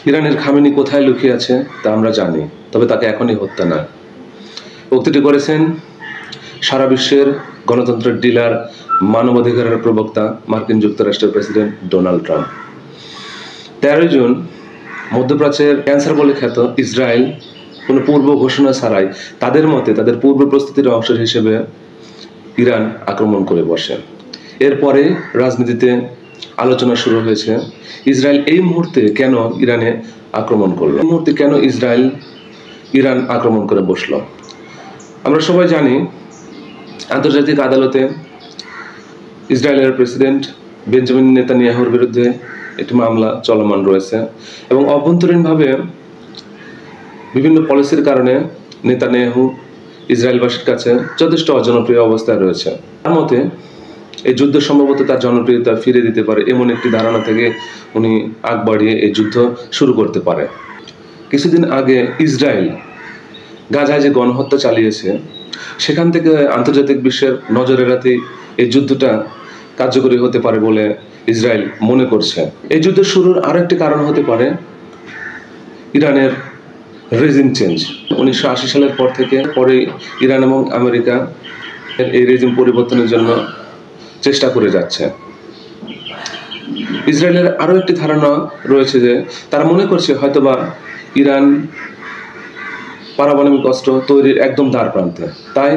ইরানের খামেনি কোথায় লুকিয়ে আছে তা আমরা জানি, তবে তাকে এখনই হত্যা না। উক্তিটি করেছেন সারা বিশ্বের গণতন্ত্রের ডিলার, মানবাধিকারের প্রবক্তা মার্কিন যুক্তরাষ্ট্রের প্রেসিডেন্ট ডোনাল্ড ট্রাম্প। 13 জুন মধ্যপ্রাচ্যের ক্যান্সার বলে খ্যাত ইসরায়েল কোনো পূর্ব ঘোষণা ছাড়াই তাদের মতে তাদের পূর্ব প্রস্তুতির অংশ হিসেবে ইরান আক্রমণ করে বসে। এরপরে রাজনীতিতে আলোচনা শুরু হয়েছে ইসরায়েল এই মুহূর্তে কেন ইরানে আক্রমণ করলো, এই মুহূর্তে কেন ইরান আক্রমণ করে বসলো। আমরা সবাই জানি আন্তর্জাতিক আদালতে ইসরায়েলের প্রেসিডেন্ট বেঞ্জামিন নেতানিয়াহুর বিরুদ্ধে একটি মামলা চলমান রয়েছে এবং অভ্যন্তরীণভাবে বিভিন্ন পলিসির কারণে নেতানিয়াহু ইসরায়েলবাসীর কাছে যথেষ্ট অজনপ্রিয় অবস্থায় রয়েছে। তার মতে এই যুদ্ধ সম্ভবত তার জনপ্রিয়তা ফিরে দিতে পারে এমন একটি ধারণা থেকে উনি আগ বাড়িয়ে এই যুদ্ধ শুরু করতে পারে। কিছুদিন আগে ইসরায়েল গাজায় যে গণহত্যা চালিয়েছে সেখান থেকে আন্তর্জাতিক বিশ্বের নজর এড়াতে এই যুদ্ধটা কার্যকরী হতে পারে বলে ইসরায়েল মনে করছে। এই যুদ্ধ শুরুর আরেকটি কারণ হতে পারে ইরানের রেজিম চেঞ্জ। 1980 সালের পর থেকে ইরান এবং আমেরিকা এই রেজিম পরিবর্তনের জন্য চেষ্টা করে যাচ্ছে। ইসরায়েলের আরো একটি ধারণা রয়েছে যে তারা মনে করছে হয়তোবা ইরান পারমাণবিক অস্ত্র তৈরির একদম দ্বার প্রান্তে, তাই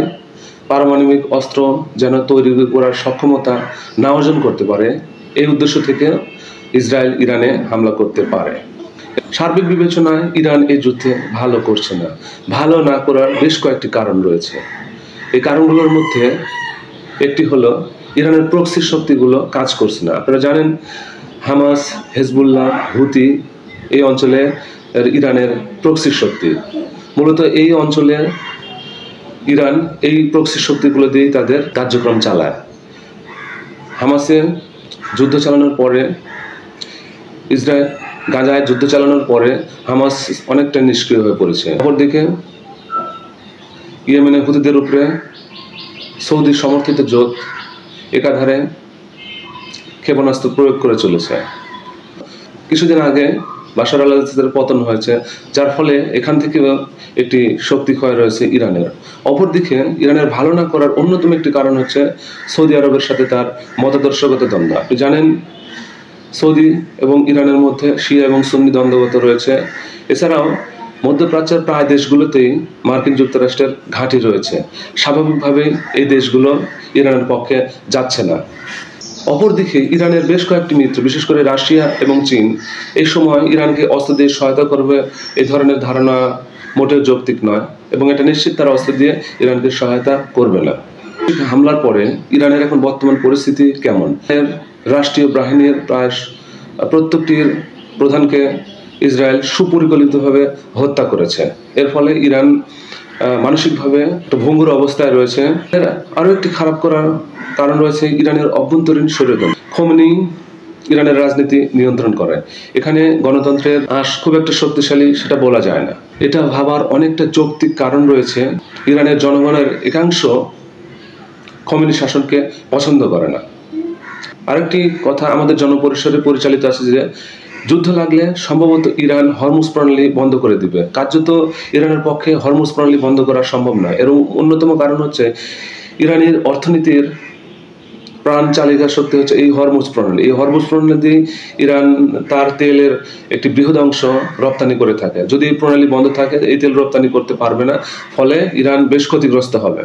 পারমাণবিক অস্ত্র যেন তৈরি করার সক্ষমতা না অর্জন করতে পারে এই উদ্দেশ্য থেকে ইসরায়েল ইরানে হামলা করতে পারে। সার্বিক বিবেচনায় ইরান এই যুদ্ধে ভালো করছে না। ভালো না করার বেশ কয়েকটি কারণ রয়েছে। এই কারণগুলোর মধ্যে একটি হলো ইরানের প্রক্সি শক্তিগুলো কাজ করছে না। আপনারা জানেন হামাস, হেজবুল্লাহ, হুতি এই অঞ্চলে ইরানের প্রক্সি শক্তি। মূলত এই অঞ্চলে ইরান এই প্রক্সি শক্তিগুলো দিয়েই তাদের কার্যক্রম চালায়। হামাসে যুদ্ধ চালানোর পরে গাজায় যুদ্ধ চালানোর পরে হামাস অনেকটা নিষ্ক্রিয় হয়ে পড়েছে। অপরদিকে ইয়েমেনের হুতিদের উপরে সৌদি সমর্থিত জোট একাধারে ক্ষেপণাস্ত্র প্রয়োগ করে চলেছে। কিছুদিন আগে বাশার আল আসাদের পতন হয়েছে, যার ফলে এখান থেকে একটি শক্তি ক্ষয় রয়েছে ইরানের। অপরদিকে ইরানের ভালো না করার অন্যতম একটি কারণ হচ্ছে সৌদি আরবের সাথে তার মতাদর্শগত দ্বন্দ্ব। আপনি জানেন সৌদি এবং ইরানের মধ্যে শিয়া এবং সুন্নি দ্বন্দ্বগত রয়েছে। এছাড়াও মধ্যপ্রাচ্যের প্রায় দেশগুলোতেই মার্কিন যুক্তরাষ্ট্রের ঘাঁটি রয়েছে। স্বাভাবিকভাবেই এই দেশগুলো ইরানের পক্ষে যাচ্ছে না। অপরদিকে ইরানের বেশ কয়েকটি মিত্র, বিশেষ করে রাশিয়া এবং চীন, এই সময় ইরানকে অস্ত্র দিয়ে সহায়তা করবে এই ধরনের ধারণা মোটেও যৌক্তিক নয় এবং এটা নিশ্চিত তারা অস্ত্র দিয়ে ইরানকে সহায়তা করবে না। হামলার পরে ইরানের এখন বর্তমান পরিস্থিতি কেমন? রাষ্ট্রীয় বাহিনীর প্রায় প্রত্যেকটির প্রধানকে ইসরায়েল সুপরিকল্পিতভাবে হত্যা করেছে। এর ফলে ইরান মানসিকভাবে একটা ভঙ্গুর অবস্থায় রয়েছে। আরও একটি খারাপ করার কারণ রয়েছে ইরানের অভ্যন্তরীণ ষড়যন্ত্র। খোমেনি ইরানের রাজনীতি নিয়ন্ত্রণ করে। এখানে গণতন্ত্রের আঁশ খুব একটা শক্তিশালী সেটা বলা যায় না। এটা ভাবার অনেকটা যৌক্তিক কারণ রয়েছে। ইরানের জনগণের একাংশ খোমেনি শাসনকে পছন্দ করে না। আরেকটি কথা আমাদের জনপরিসরে পরিচালিত আছে যে যুদ্ধ লাগলে সম্ভবত ইরান হরমুজ প্রণালী বন্ধ করে দিবে। কার্যত ইরানের পক্ষে হরমুজ প্রণালী বন্ধ করা সম্ভব নয়। এর অন্যতম কারণ হচ্ছে ইরানের অর্থনীতির প্রাণ চালিকা শক্তি হচ্ছে এই হরমুজ প্রণালী। এই হরমুজ প্রণালী দিয়ে ইরান তার তেলের একটি বৃহৎ অংশ রপ্তানি করে থাকে। যদি এই প্রণালী বন্ধ থাকে এই তেল রপ্তানি করতে পারবে না, ফলে ইরান বেশ ক্ষতিগ্রস্ত হবে।